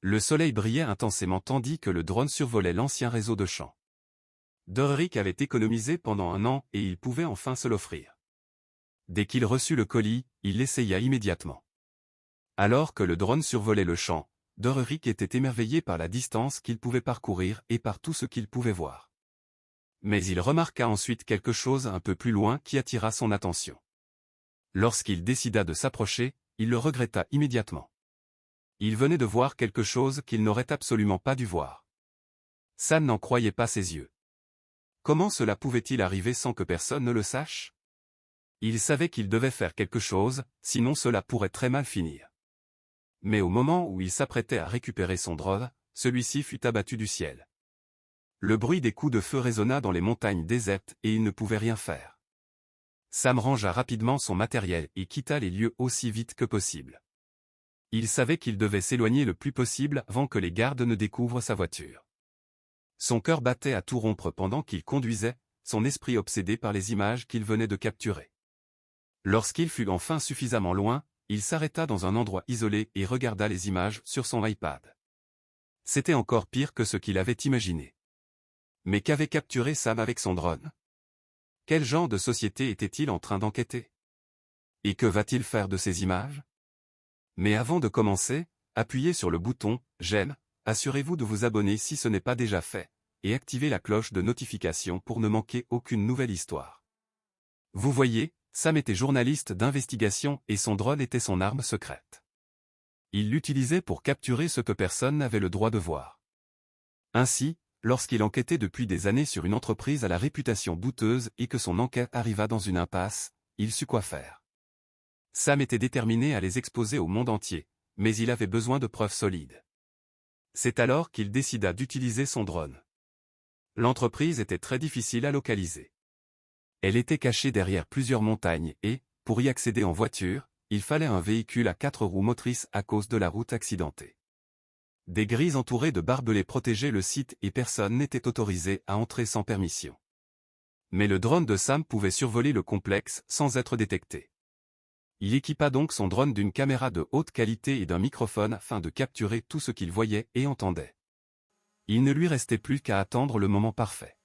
Le soleil brillait intensément tandis que le drone survolait l'ancien réseau de champs. Doric avait économisé pendant 1 an et il pouvait enfin se l'offrir. Dès qu'il reçut le colis, il l'essaya immédiatement. Alors que le drone survolait le champ, Doric était émerveillé par la distance qu'il pouvait parcourir et par tout ce qu'il pouvait voir. Mais il remarqua ensuite quelque chose un peu plus loin qui attira son attention. Lorsqu'il décida de s'approcher, il le regretta immédiatement. Il venait de voir quelque chose qu'il n'aurait absolument pas dû voir. Sam n'en croyait pas ses yeux. Comment cela pouvait-il arriver sans que personne ne le sache? Il savait qu'il devait faire quelque chose, sinon cela pourrait très mal finir. Mais au moment où il s'apprêtait à récupérer son drone, celui-ci fut abattu du ciel. Le bruit des coups de feu résonna dans les montagnes désertes et il ne pouvait rien faire. Sam rangea rapidement son matériel et quitta les lieux aussi vite que possible. Il savait qu'il devait s'éloigner le plus possible avant que les gardes ne découvrent sa voiture. Son cœur battait à tout rompre pendant qu'il conduisait, son esprit obsédé par les images qu'il venait de capturer. Lorsqu'il fut enfin suffisamment loin, il s'arrêta dans un endroit isolé et regarda les images sur son iPad. C'était encore pire que ce qu'il avait imaginé. Mais qu'avait capturé Sam avec son drone? Quel genre de société était-il en train d'enquêter? Et que va-t-il faire de ces images? Mais avant de commencer, appuyez sur le bouton « J'aime », assurez-vous de vous abonner si ce n'est pas déjà fait, et activez la cloche de notification pour ne manquer aucune nouvelle histoire. Vous voyez, Sam était journaliste d'investigation et son drone était son arme secrète. Il l'utilisait pour capturer ce que personne n'avait le droit de voir. Ainsi, lorsqu'il enquêtait depuis des années sur une entreprise à la réputation douteuse et que son enquête arriva dans une impasse, il sut quoi faire. Sam était déterminé à les exposer au monde entier, mais il avait besoin de preuves solides. C'est alors qu'il décida d'utiliser son drone. L'entreprise était très difficile à localiser. Elle était cachée derrière plusieurs montagnes et, pour y accéder en voiture, il fallait un véhicule à 4 roues motrices à cause de la route accidentée. Des grilles entourées de barbelés protégeaient le site et personne n'était autorisé à entrer sans permission. Mais le drone de Sam pouvait survoler le complexe sans être détecté. Il équipa donc son drone d'une caméra de haute qualité et d'un microphone afin de capturer tout ce qu'il voyait et entendait. Il ne lui restait plus qu'à attendre le moment parfait.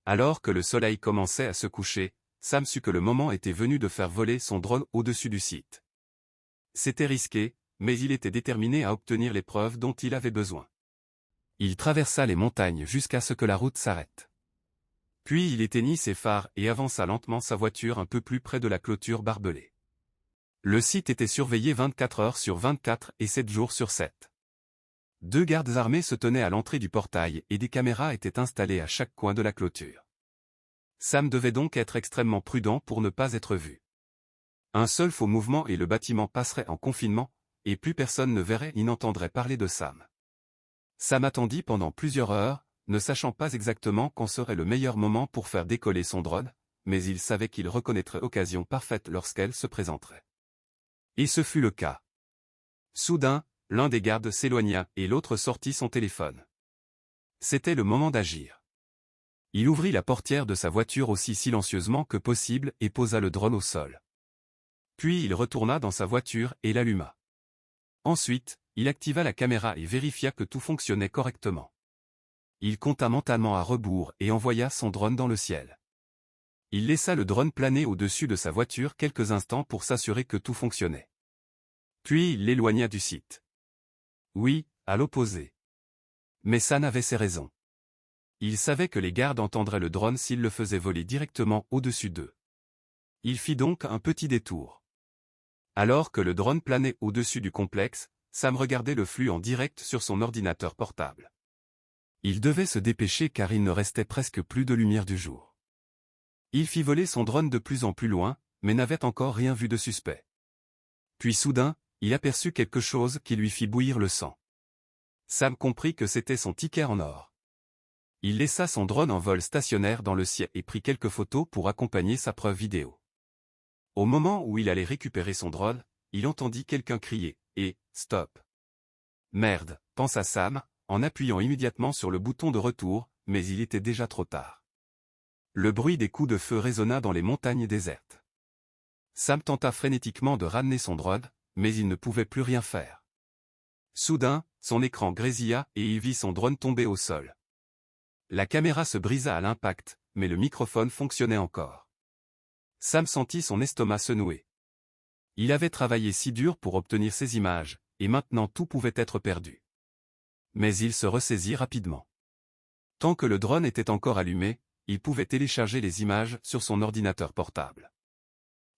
Alors que le soleil commençait à se coucher, Sam sut que le moment était venu de faire voler son drone au-dessus du site. C'était risqué, mais il était déterminé à obtenir les preuves dont il avait besoin. Il traversa les montagnes jusqu'à ce que la route s'arrête. Puis il éteignit ses phares et avança lentement sa voiture un peu plus près de la clôture barbelée. Le site était surveillé 24 heures sur 24 et 7 jours sur 7. 2 gardes armés se tenaient à l'entrée du portail et des caméras étaient installées à chaque coin de la clôture. Sam devait donc être extrêmement prudent pour ne pas être vu. Un seul faux mouvement et le bâtiment passerait en confinement, et plus personne ne verrait ni n'entendrait parler de Sam. Sam attendit pendant plusieurs heures, ne sachant pas exactement quand serait le meilleur moment pour faire décoller son drone, mais il savait qu'il reconnaîtrait l'occasion parfaite lorsqu'elle se présenterait. Et ce fut le cas. Soudain, l'un des gardes s'éloigna et l'autre sortit son téléphone. C'était le moment d'agir. Il ouvrit la portière de sa voiture aussi silencieusement que possible et posa le drone au sol. Puis il retourna dans sa voiture et l'alluma. Ensuite, il activa la caméra et vérifia que tout fonctionnait correctement. Il compta mentalement à rebours et envoya son drone dans le ciel. Il laissa le drone planer au-dessus de sa voiture quelques instants pour s'assurer que tout fonctionnait. Puis il l'éloigna du site. Oui, à l'opposé. Mais Sam avait ses raisons. Il savait que les gardes entendraient le drone s'il le faisait voler directement au-dessus d'eux. Il fit donc un petit détour. Alors que le drone planait au-dessus du complexe, Sam regardait le flux en direct sur son ordinateur portable. Il devait se dépêcher car il ne restait presque plus de lumière du jour. Il fit voler son drone de plus en plus loin, mais n'avait encore rien vu de suspect. Puis soudain, il aperçut quelque chose qui lui fit bouillir le sang. Sam comprit que c'était son ticket en or. Il laissa son drone en vol stationnaire dans le ciel et prit quelques photos pour accompagner sa preuve vidéo. Au moment où il allait récupérer son drone, il entendit quelqu'un crier « Eh, stop !» Merde, pensa Sam, en appuyant immédiatement sur le bouton de retour, mais il était déjà trop tard. Le bruit des coups de feu résonna dans les montagnes désertes. Sam tenta frénétiquement de ramener son drone, mais il ne pouvait plus rien faire. Soudain, son écran grésilla et il vit son drone tomber au sol. La caméra se brisa à l'impact, mais le microphone fonctionnait encore. Sam sentit son estomac se nouer. Il avait travaillé si dur pour obtenir ces images, et maintenant tout pouvait être perdu. Mais il se ressaisit rapidement. Tant que le drone était encore allumé, il pouvait télécharger les images sur son ordinateur portable.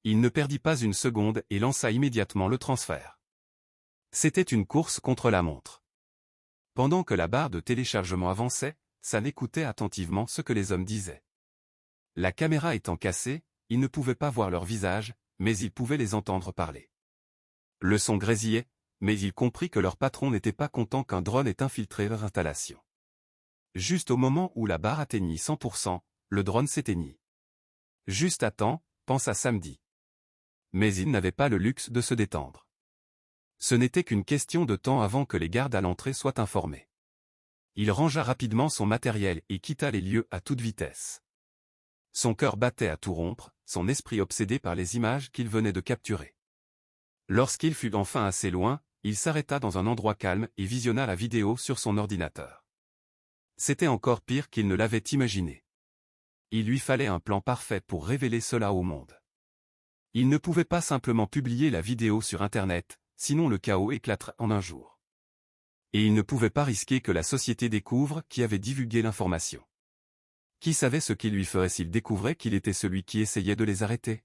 Il ne perdit pas une seconde et lança immédiatement le transfert. C'était une course contre la montre. Pendant que la barre de téléchargement avançait, Sam écoutait attentivement ce que les hommes disaient. La caméra étant cassée, il ne pouvait pas voir leur visage, mais il pouvait les entendre parler. Le son grésillait, mais il comprit que leur patron n'était pas content qu'un drone ait infiltré leur installation. Juste au moment où la barre atteignit 100%, le drone s'éteignit. Juste à temps, pensa Samedi. Mais il n'avait pas le luxe de se détendre. Ce n'était qu'une question de temps avant que les gardes à l'entrée soient informés. Il rangea rapidement son matériel et quitta les lieux à toute vitesse. Son cœur battait à tout rompre, son esprit obsédé par les images qu'il venait de capturer. Lorsqu'il fut enfin assez loin, il s'arrêta dans un endroit calme et visionna la vidéo sur son ordinateur. C'était encore pire qu'il ne l'avait imaginé. Il lui fallait un plan parfait pour révéler cela au monde. Il ne pouvait pas simplement publier la vidéo sur Internet, sinon le chaos éclaterait en un jour. Et il ne pouvait pas risquer que la société découvre qui avait divulgué l'information. Qui savait ce qu'il lui ferait s'il découvrait qu'il était celui qui essayait de les arrêter?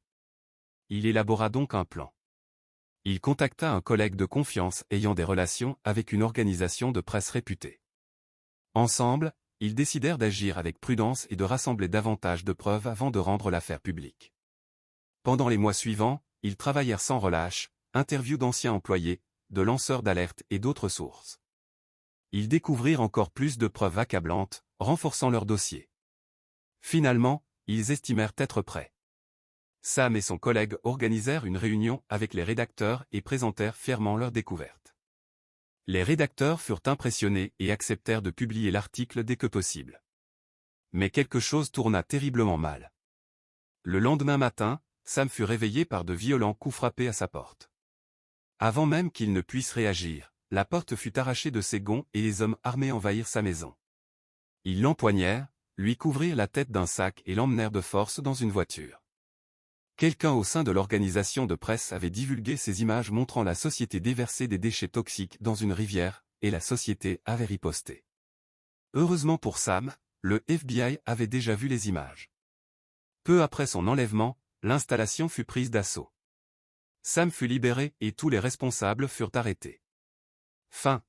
Il élabora donc un plan. Il contacta un collègue de confiance ayant des relations avec une organisation de presse réputée. Ensemble, ils décidèrent d'agir avec prudence et de rassembler davantage de preuves avant de rendre l'affaire publique. Pendant les mois suivants, ils travaillèrent sans relâche, interviews d'anciens employés, de lanceurs d'alerte et d'autres sources. Ils découvrirent encore plus de preuves accablantes, renforçant leur dossier. Finalement, ils estimèrent être prêts. Sam et son collègue organisèrent une réunion avec les rédacteurs et présentèrent fièrement leur découverte. Les rédacteurs furent impressionnés et acceptèrent de publier l'article dès que possible. Mais quelque chose tourna terriblement mal. Le lendemain matin, Sam fut réveillé par de violents coups frappés à sa porte. Avant même qu'il ne puisse réagir, la porte fut arrachée de ses gonds et les hommes armés envahirent sa maison. Ils l'empoignèrent, lui couvrirent la tête d'un sac et l'emmenèrent de force dans une voiture. Quelqu'un au sein de l'organisation de presse avait divulgué ces images montrant la société déverser des déchets toxiques dans une rivière, et la société avait riposté. Heureusement pour Sam, le FBI avait déjà vu les images. Peu après son enlèvement, l'installation fut prise d'assaut. Sam fut libéré et tous les responsables furent arrêtés. Fin.